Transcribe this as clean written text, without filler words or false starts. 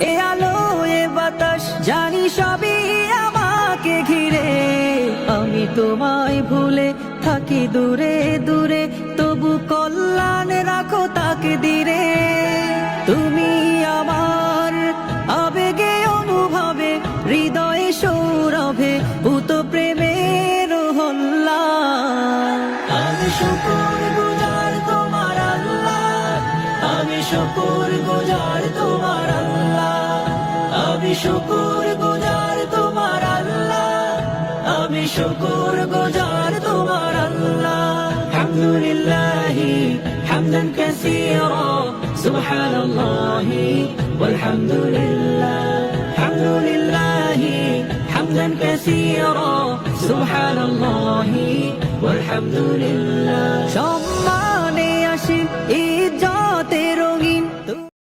এ আলো এ বাতাস জানি সবই আমাকে ঘিরে। আমি তোমায় ভুলে থাকি দূরে দূরে, তবু কল্যাণ রাখো তাকে দিরে। তুমি আমার আবেগে অনুভবে, হৃদয়ে সৌরভে ভূত প্রেমের হল্লা। আমি শুকর গুজার তোমার আল্লাহ, আমি শুকর গুজার তোমার আল্লাহ, আমি শুকর গুজার তোমার আল্লাহ, আমি শুকর গুজার তোমার আল্লাহ। হামদুলিল্লাহি হামদান কাসীরা, সুবহানাল্লাহি ওয়ালহামদুলিল্লাহ। হামদুলিল্লাহি হামদান কাসীরা, সুবহানাল্লাহি ওয়ালহামদুলিল্লাহ। সম্মান